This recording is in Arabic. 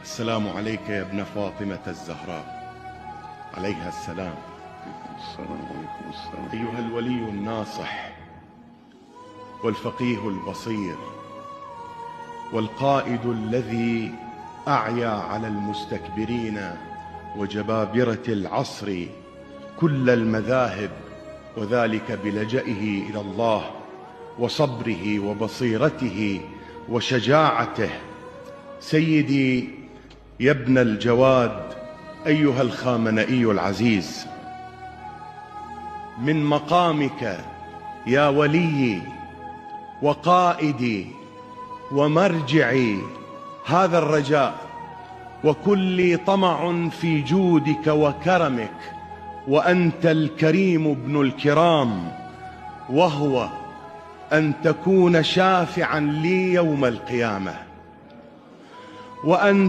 السلام عليك يا ابن فاطمة الزهراء عليها السلام. السلام عليكم. السلام. أيها الولي الناصح والفقيه البصير والقائد الذي أعيا على المستكبرين وجبابرة العصر كل المذاهب، وذلك بلجئه إلى الله وصبره وبصيرته وشجاعته. سيدي يا ابن الجواد أيها الخامنئي العزيز، من مقامك يا وليي وقائدي ومرجعي هذا الرجاء، وكلي طمع في جودك وكرمك، وأنت الكريم ابن الكرام، وهو أن تكون شافعا لي يوم القيامة، وأن